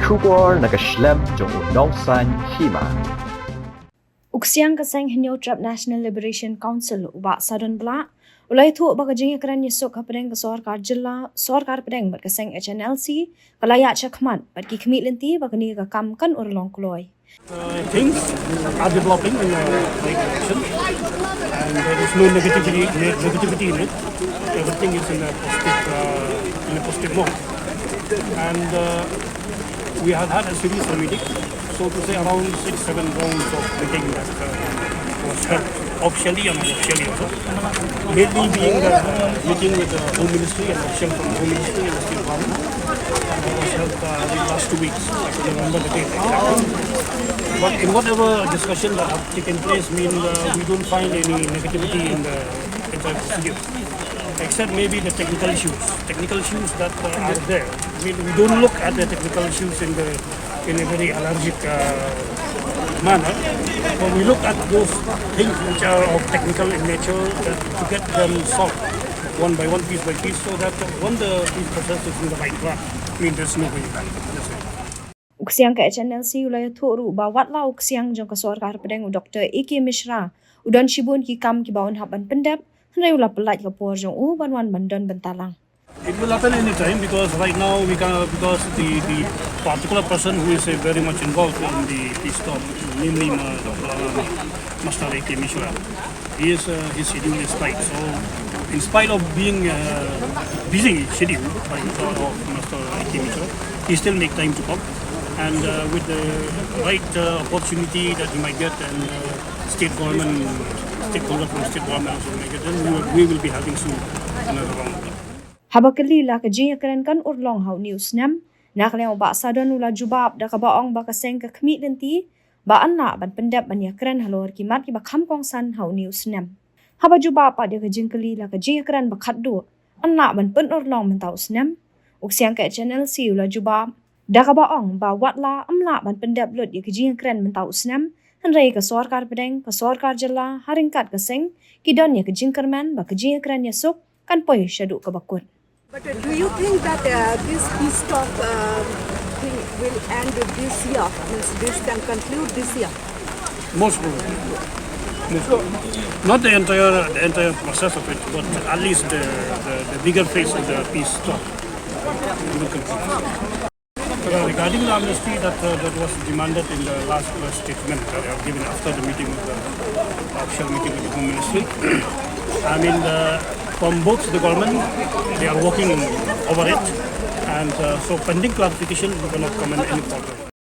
Shubor Snem jong Nongsan Hima. Uksiang kaseng Hnlc National Liberation Council ubak sadon bla ulai thu baka Jingïakren Ïasuk kapedeng ke sorkar jilla sorkar pedeng bat kaseng Hnlc kalaya chakmat bat ki khmi lenti baka ni ka kam kan urlong kloi. Things are developing in the right direction, and there is no negativity in it. Everything is in a positive mode, and we have had a series of meetings, so to say around 6-7 rounds of meeting that was held officially and unofficially also. Mainly being the meeting with the Home Ministry and official from the Home Ministry and the State Government. That was held the last 2 weeks. I can remember the date exactly. But in whatever discussion that have taken place, we don't find any negativity in the entire procedure, except maybe the technical issues that are there. We don't look at the technical issues in a very allergic manner, but we look at those things which are of technical in nature to get them solved one by one, piece by piece, so that when the peace process is in the right track, there's no way back. That's it. Uksiang ke Hnlc ulai thu ba watla uksiang jong ka sorkar pedeng Dr. A.K. Mishra udon shibun ki kam ki baun haban Pyndep hnrei ula pelat ka por jong banwan bandon bentalang. It will happen any time, because right now because the particular person who is very much involved in the peace talk, namely Master A.K. Mishra, his schedule is tight. So in spite of being busy schedule by Master A.K. Mishra, he still make time to come. And with the right opportunity that he might get, and stakeholder from state government also might get, then we will be having soon another round. Habakali la ka Jingïakren kan urlong hau news Snem nakleng ba sadon ula jubab da ka baong ba kaseng ka khmi lenti ba anna ban Pyndep ban Jingïakren halor ki mat ki ba kham kong san hau news Snem. Haba jubab pa de ka jingkali la ka Jingïakren ba khatdu anna ban pen urlong mentau Snem. Uksiang ka Hnlc ula jubab da ka baong ba watla amla ban Pyndep lut ye ka Jingïakren mentau Snem hnrei ka sorkar pedeng ka sorkar jilla haringkat kaseng ki don ye ka Kyrmen ba ka Jingïakren Ïasuk kan poi shadu ka bakut. But do you think that this peace talk thing will end this year? Means this can conclude this year? Most probably. Not the entire process of it, but at least the bigger phase of the peace talk will conclude. Regarding the amnesty that was demanded in the last statement that I have given after the meeting with the official meeting with the Home Ministry, from both the government, they are working over it, and so pending clarification, we cannot comment any further.